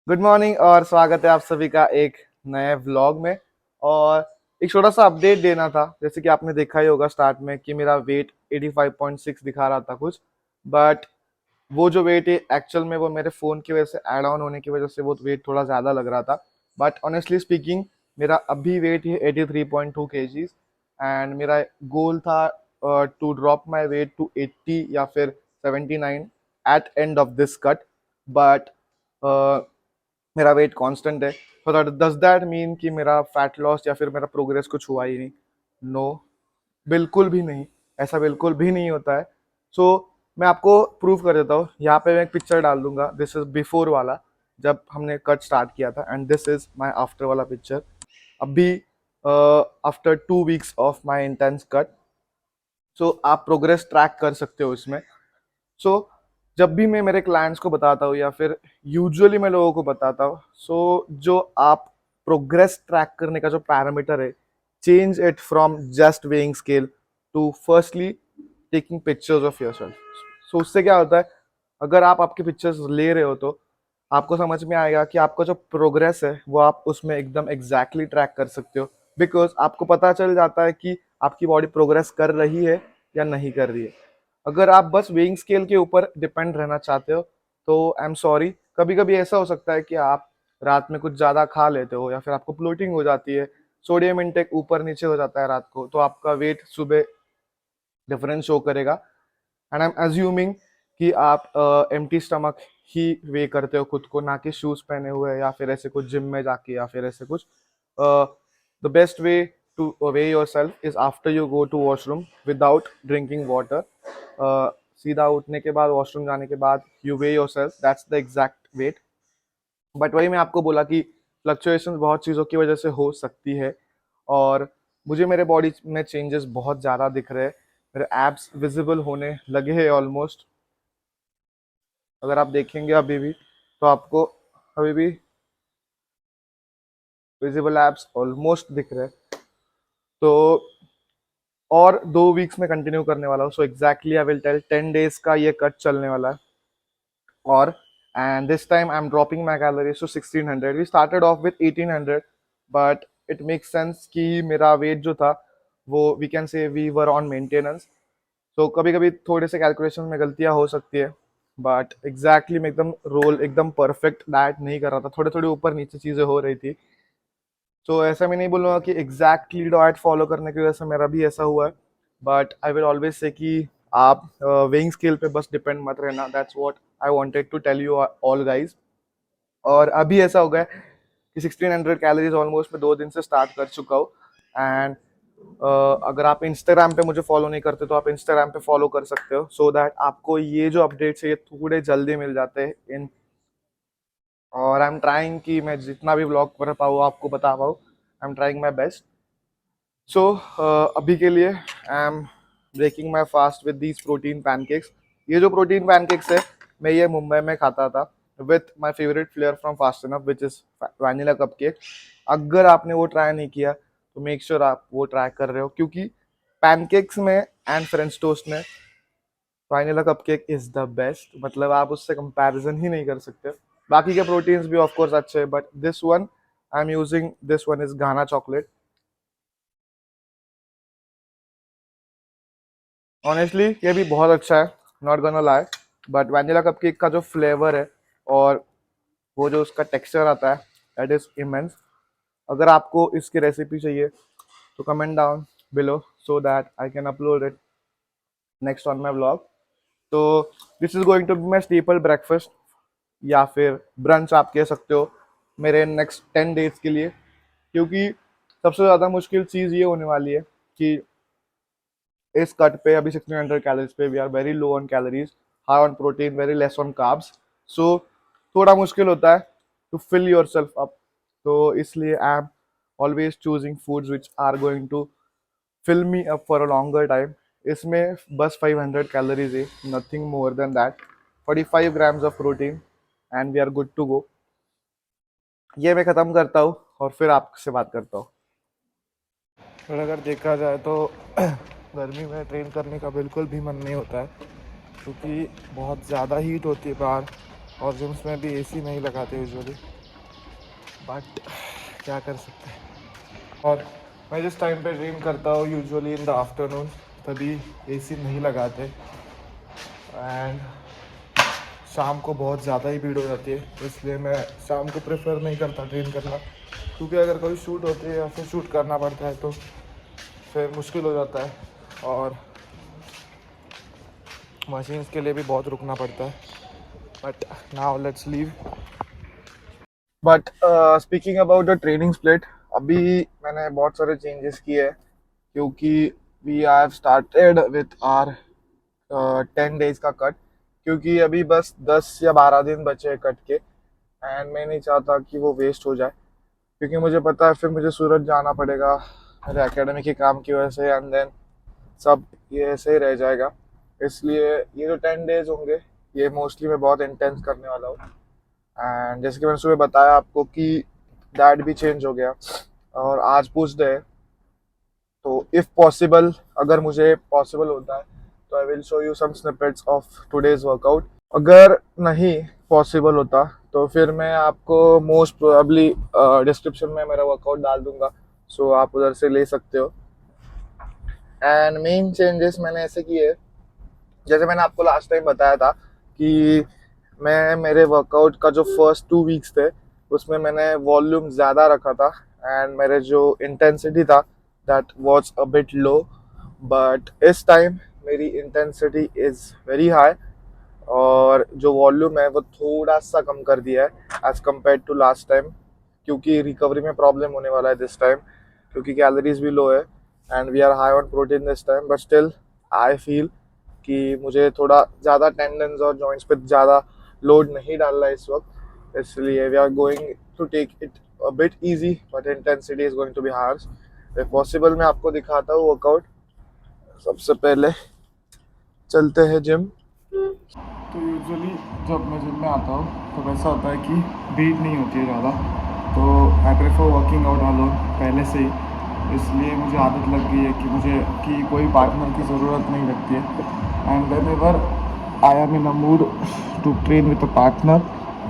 Good morning और स्वागत है आप सभी का एक नए व्लॉग में। और एक छोटा सा अपडेट देना था। जैसे कि आपने देखा ही होगा स्टार्ट में कि मेरा वेट 85.6 दिखा रहा था कुछ, बट वो जो वेट है एक्चुअल में वो मेरे फ़ोन की वजह से ऐड ऑन होने की वजह से वो वेट थोड़ा ज़्यादा लग रहा था। बट ऑनेस्टली स्पीकिंग मेरा अभी वेट है 83.2 kgs एंड मेरा गोल था to drop my weight to 80 या फिर 79 at end of this cut. But मेरा वेट कांस्टेंट है। तो डज दैट मीन कि मेरा फैट लॉस या फिर मेरा प्रोग्रेस कुछ हुआ ही नहीं? नो, बिल्कुल भी नहीं। ऐसा बिल्कुल भी नहीं होता है। सो मैं आपको प्रूव कर देता हूँ। यहाँ पे मैं एक पिक्चर डाल दूंगा। दिस इज बिफोर वाला जब हमने कट स्टार्ट किया था and this is my after वाला पिक्चर अभी after 2 weeks of my intense cut. So आप प्रोग्रेस ट्रैक कर सकते हो इसमें। सो जब भी मैं मेरे क्लाइंट्स को बताता हूँ या फिर यूजुअली मैं लोगों को बताता हूँ, जो आप प्रोग्रेस ट्रैक करने का जो पैरामीटर है, change it from just weighing scale to firstly taking pictures of yourself. So उससे क्या होता है, अगर आप आपके पिक्चर्स ले रहे हो तो आपको समझ में आएगा कि आपका जो प्रोग्रेस है वो आप उसमें एकदम एग्जैक्टली ट्रैक कर सकते हो। बिकॉज आपको पता चल जाता है कि आपकी बॉडी प्रोग्रेस कर रही है या नहीं कर रही है। अगर आप बस वेइंग स्केल के ऊपर डिपेंड रहना चाहते हो तो आई एम सॉरी, कभी कभी ऐसा हो सकता है कि आप रात में कुछ ज़्यादा खा लेते हो या फिर आपको ब्लोटिंग हो जाती है, सोडियम इनटेक ऊपर नीचे हो जाता है रात को, तो आपका वेट सुबह डिफरेंस शो करेगा। एंड आई एम अज्यूमिंग कि आप एम्प्टी स्टमक ही वे करते हो खुद को, ना कि शूज पहने हुए या फिर ऐसे कुछ जिम में जाके या फिर ऐसे कुछ। The best way to weigh yourself is after you go to washroom without drinking water. सीधा उठने के बाद वॉशरूम जाने के बाद you weigh yourself, that's the exact weight. But वही मैं आपको बोला कि फ्लक्चुएशन बहुत चीज़ों की वजह से हो सकती है और मुझे मेरे बॉडी में चेंजेस बहुत ज़्यादा दिख रहे हैं। मेरे एब्स विजिबल होने लगे हैं ऑलमोस्ट। अगर आप देखेंगे अभी भी तो आपको अभी भी विजिबल एब्स ऑलमोस्ट दिख रहे हैं। तो और 2 वीक्स में कंटिन्यू करने वाला हूँ। So exactly I will tell 10 days का ये कट चलने वाला है। और and this time I'm dropping my calories to 1600. We started off with 1800, but it makes sense कि मेरा वेट जो था वो we can say we were on maintenance. तो कभी कभी थोड़े से कैलकुलेशन में गलतियां हो सकती है, बट एग्जैक्टली मैं एकदम रोल एकदम परफेक्ट डाइट नहीं कर रहा था, थोड़े थोड़े ऊपर नीचे चीज़ें हो रही थी। तो ऐसा मैं नहीं बोलूँगा कि एग्जैक्टली डाइट फॉलो करने की वजह से मेरा भी ऐसा हुआ है, but I will always say कि आप वेइंग स्केल पे बस डिपेंड मत रहना। That's what I wanted to tell you all guys. और अभी ऐसा हो गया है कि 1600 कैलोरीज ऑलमोस्ट मैं 2 दिन से स्टार्ट कर चुका हूँ। एंड अगर आप इंस्टाग्राम पे मुझे फॉलो नहीं करते तो आप इंस्टाग्राम पे फॉलो कर सकते हो, सो दैट आपको ये जो अपडेट्स है ये थोड़े जल्दी मिल जाते हैं इन। और आई एम ट्राइंग कि मैं जितना भी व्लॉग कर पाऊँ आपको बता पाऊँ। I am trying my best. So अभी के लिए I am breaking my fast with these protein pancakes. ये जो प्रोटीन पैनकेक्स है मैं ये मुंबई में खाता था with my favourite flavour from fast enough which is vanilla cup cake. अगर आपने वो ट्राई नहीं किया तो मेक श्योर आप वो ट्राई कर रहे हो, क्योंकि पैनकेक्स में एंड फ्रेंच टोस्ट में vanilla cup cake is the best. मतलब आप उससे कंपैरिजन ही नहीं कर सकते। बाकी के प्रोटीन्स भी ऑफ कोर्स अच्छे हैं, but this one I am using, this one is गाना चॉकलेट। ऑनेस्टली ये भी बहुत अच्छा है, not gonna lie. But vanilla cupcake का जो फ्लेवर है और वो जो उसका टेक्सचर आता है, दैट इज इमेंस। अगर आपको इसकी रेसिपी चाहिए तो comment down below so that I can upload it next on my blog. तो this is going to be my staple breakfast या फिर ब्रंच आप कह सकते हो मेरे नेक्स्ट 10 days के लिए। क्योंकि सबसे ज़्यादा मुश्किल चीज़ ये होने वाली है कि इस कट पे अभी 1600 कैलोरीज पे we are very low on calories, high on protein, very less on carbs. So थोड़ा मुश्किल होता है to fill yourself up. तो इसलिए I am always choosing foods which are going to fill me up for a longer time. इसमें बस 500 calories है, nothing more than that, 45 grams of protein and we are good to go. ये मैं ख़त्म करता हूँ और फिर आपसे बात करता हूँ। और अगर देखा जाए तो गर्मी में ट्रेन करने का बिल्कुल भी मन नहीं होता है, क्योंकि बहुत ज़्यादा हीट होती है बाहर और जिम्स में भी एसी नहीं लगाते यूजुअली। बट क्या कर सकते हैं। और मैं जिस टाइम पे ड्रीम करता हूँ यूजुअली इन द आफ्टरनून, तभी एसी नहीं लगाते एंड शाम को बहुत ज़्यादा ही भीड़ हो जाती है, इसलिए मैं शाम को प्रेफर नहीं करता ड्रीम करना, क्योंकि अगर कोई शूट होती है या फिर शूट करना पड़ता है तो फिर मुश्किल हो जाता है और मशीन्स के लिए भी बहुत रुकना पड़ता है। But now let's leave. But speaking about the training split, अभी मैंने बहुत सारे चेंजेस किए हैं, क्योंकि we have started with our 10 days का कट, क्योंकि अभी बस 10 या 12 दिन बचे हैं कट के एंड मैं नहीं चाहता कि वो वेस्ट हो जाए, क्योंकि मुझे पता है फिर मुझे सूरत जाना पड़ेगा मेरे एकेडमी के काम की वजह से एंड देन सब ये ऐसे ही रह जाएगा। इसलिए ये जो 10 डेज होंगे ये मोस्टली मैं बहुत इंटेंस करने वाला हूँ। एंड जैसे कि मैंने सुबह बताया आपको कि डैड भी चेंज हो गया और आज पूछ डे है, तो इफ़ पॉसिबल, अगर मुझे पॉसिबल होता है तो I will show you some snippets of today's workout. अगर नहीं पॉसिबल होता तो फिर मैं आपको मोस्ट प्रोबेबली डिस्क्रिप्शन में मेरा वर्कआउट डाल दूंगा, सो आप उधर से ले सकते हो। एंड मेन चेंजेस मैंने ऐसे किए, जैसे मैंने आपको लास्ट टाइम बताया था कि मैं मेरे वर्कआउट का जो फर्स्ट 2 वीक्स थे उसमें मैंने वॉल्यूम ज़्यादा रखा था एंड मेरे जो इंटेंसिटी था that was a bit low, but इस टाइम मेरी इंटेंसिटी इज़ वेरी हाई और जो वॉल्यूम है वो थोड़ा सा कम कर दिया है as compared to last time, क्योंकि रिकवरी में प्रॉब्लम होने वाला है दिस टाइम, क्योंकि कैलोरीज भी लो है and we are high on protein this time, but still I feel कि मुझे थोड़ा ज़्यादा टेंडन्स और जॉइंट्स पे ज़्यादा लोड नहीं डालना है इस वक्त, इसलिए we are going to take it a bit easy, but intensity is going to be harsh. If possible मैं आपको दिखाता हूँ वर्कआउट। सबसे पहले चलते हैं जिम। तो यूजुअली जब मैं जिम में आता हूँ तो वैसा होता है कि भीड़ नहीं होती है ज़्यादा, तो I prefer working out alone पहले से ही, इसलिए मुझे आदत लग गई है कि मुझे कि कोई पार्टनर की ज़रूरत नहीं लगती है। And whenever I am in a mood to train with a partner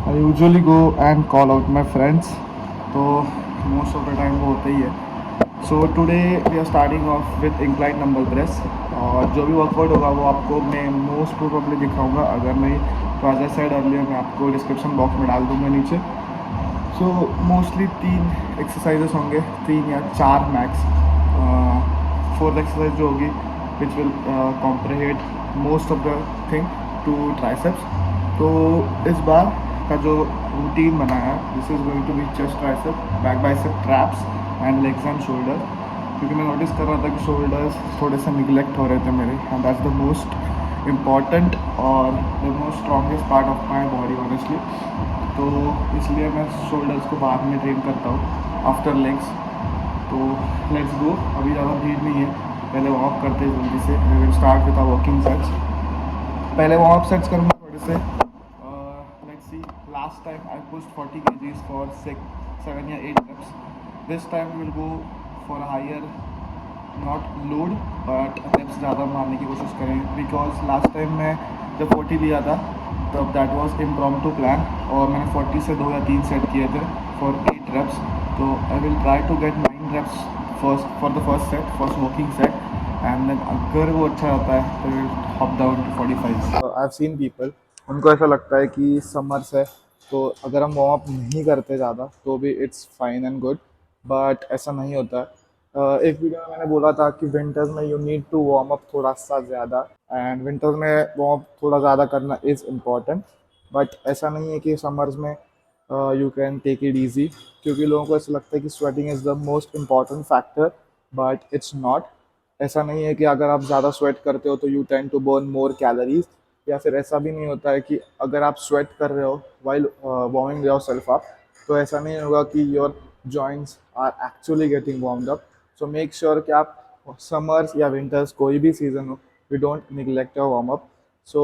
I usually go and call out my friends, तो मोस्ट ऑफ द टाइम वो होता ही है। So today we are starting off with incline dumbbell press, और जो भी workout होगा वो आपको मैं मोस्ट प्रोबेबली दिखाऊंगा, अगर नहीं तो एज आई सेड अर्लियर मैं आपको डिस्क्रिप्शन बॉक्स में डाल दूंगा नीचे। सो मोस्टली 3 एक्सरसाइजेस होंगे, 3 या 4 मैक्स। फोर्थ एक्सरसाइज जो होगी which will comprehend most of the thing to triceps. तो इस बार का जो रूटीन बनाया है this is going to be chest tricep, back bicep, traps and legs and shoulder, क्योंकि मैं नोटिस कर रहा था कि शोल्डर्स थोड़े से निगलेक्ट हो रहे थे मेरे, and that's the most important और the most strongest part of my body honestly. तो इसलिए मैं शोल्डर्स को बाद में ट्रेन करता हूँ आफ्टर लेग्स। तो लेट्स गो, अभी ज़्यादा भीड़ नहीं है, पहले वार्म अप करते हैं जल्दी से। We will start with our working sets. पहले वार्म अप सेट्स करूँगा थोड़े से। Let's see, last time I pushed 40 kgs for 7 या 8 reps. This time we will go for higher not load but reps ज़्यादा मारने की कोशिश करें, बिकॉज लास्ट टाइम मैं जब 40 लिया था तब दैट वाज इम्प्रॉम्प्टू प्लान और मैंने 40 से 2 या 3 सेट किए थे फॉर 8 reps। तो I will try to get 9 reps first for the first set, first working set, and then अगर वो अच्छा रहता है तो will hop down to 45। I have seen people, उनको ऐसा लगता है कि समर्स है तो अगर हम वार्म अप नहीं करते ज़्यादा तो भी it's fine and good, but ऐसा नहीं होता है। एक वीडियो में मैंने बोला था कि विंटर्स में you need to warm up थोड़ा सा ज़्यादा, एंड विंटर्स में वार्म अप थोड़ा ज़्यादा करना इज़ इम्पॉर्टेंट, बट ऐसा नहीं है कि समर्स में you can take it easy, क्योंकि लोगों को ऐसा लगता है कि sweating is the most important factor, but it's not. ऐसा नहीं है कि अगर आप ज़्यादा स्वेट करते हो तो you tend to burn more calories, या फिर ऐसा भी नहीं होता है कि अगर आप स्वेट कर रहे हो while warming yourself up तो ऐसा नहीं होगा कि your joints are actually getting warmed up. So make sure कि आप समर्स या विंटर्स कोई भी सीज़न हो you don't neglect your warm up. So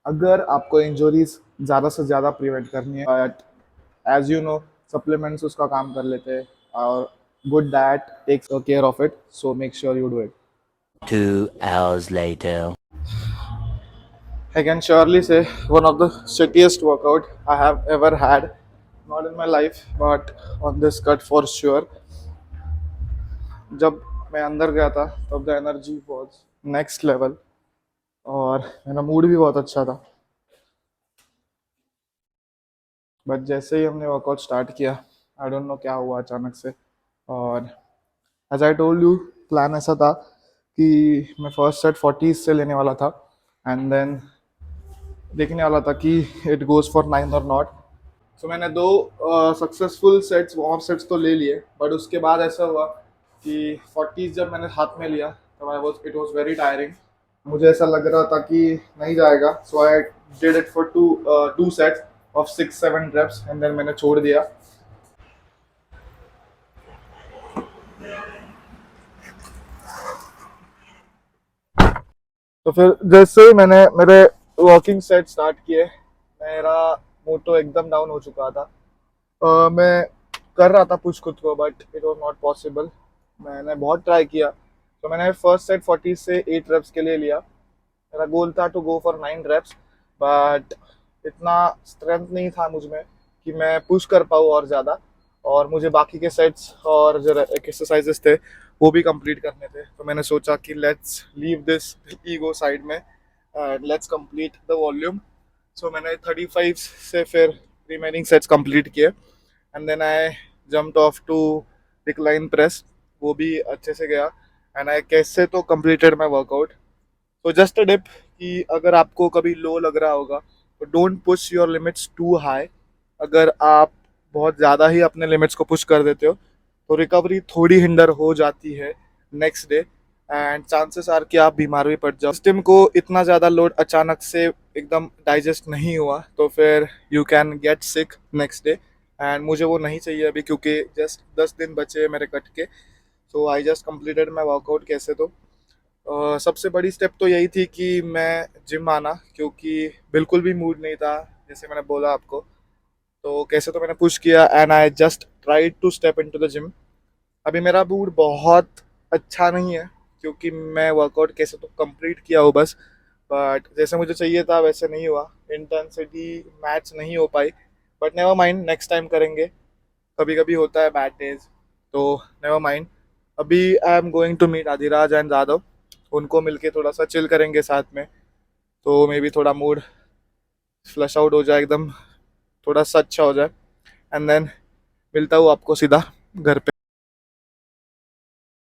अगर आपको इंजरीज ज़्यादा से ज़्यादा प्रिवेंट करनी है, but as you know supplements उसका काम कर लेते हैं और good diet takes care of it, so make sure you do it. 2 hours later. I can surely say one of the shittiest workout I have ever had, not in my life but on this cut for sure. जब मैं अंदर गया था तब the energy was next level और मेरा mood भी बहुत अच्छा था। बट जैसे ही हमने वर्कआउट स्टार्ट किया, आई डोंट नो क्या हुआ अचानक से। और as I told you, plan ऐसा था कि मैं फर्स्ट सेट 40 से लेने वाला था एंड देन देखने वाला था कि इट गोज फॉर 9 और नॉट। सो मैंने दो सक्सेसफुल सेट्स वार्म सेट्स तो ले लिए, बट उसके बाद ऐसा हुआ कि 40 जब मैंने हाथ में लिया तब I was it was very tiring. मुझे ऐसा लग रहा था कि नहीं जाएगा, so I did it for two sets of 6-7 reps and then मैंने छोड़ दिया। तो फिर जैसे ही मैंने मेरे वॉकिंग सेट स्टार्ट किए, मेरा मूड तो एकदम डाउन हो चुका था। मैं कर रहा था पुश खुद को but it was not possible. मैंने बहुत ट्राई किया, तो मैंने फर्स्ट सेट 40 से 8 reps के लिए लिया। मेरा गोल था to go for 9 reps, but इतना स्ट्रेंथ नहीं था मुझ में कि मैं पुश कर पाऊँ और ज़्यादा। और मुझे बाकी के सेट्स और जो एक्सरसाइजेस थे वो भी कंप्लीट करने थे। तो मैंने सोचा कि let's leave this ego side में and let's complete the volume. So मैंने 35 से फिर रिमेनिंग सेट्स कंप्लीट किए and then I jumped off to decline press. वो भी अच्छे से गया एंड आई कैसे तो कंप्लीटेड माई वर्कआउट। तो जस्ट अ डिप कि अगर आपको कभी लो लग रहा होगा तो don't push your limits too high. अगर आप बहुत ज़्यादा ही अपने लिमिट्स को पुश कर देते हो तो रिकवरी थोड़ी हिंडर हो जाती है next day and chances are कि आप बीमार भी पड़ जाओ। सिस्टम को इतना ज़्यादा लोड अचानक से एकदम डाइजेस्ट नहीं हुआ तो फिर you can get sick next day and मुझे वो नहीं चाहिए अभी, क्योंकि जस्ट 10 दिन बचे हैं मेरे कट के। So I just completed my workout कैसे तो। सबसे बड़ी स्टेप तो यही थी कि मैं जिम आना, क्योंकि बिल्कुल भी मूड नहीं था जैसे मैंने बोला आपको। तो कैसे तो मैंने पुश किया and I just try to step into the gym. अभी मेरा मूड बहुत अच्छा नहीं है क्योंकि मैं वर्कआउट कैसे तो कंप्लीट किया हो बस, बट जैसे मुझे चाहिए था वैसे नहीं हुआ, इंटेंसिटी मैच नहीं हो पाई। But never mind, next time करेंगे। कभी कभी होता है बैड डेज, तो नेवर माइंड। अभी I am going to meet Adiraj and Jadhav, उनको मिलके थोड़ा सा चिल करेंगे साथ में, तो मे बी थोड़ा मूड फ्लश आउट हो जाए, एकदम थोड़ा सा अच्छा हो जाए एंड देन मिलता हूँ आपको सीधा घर पे।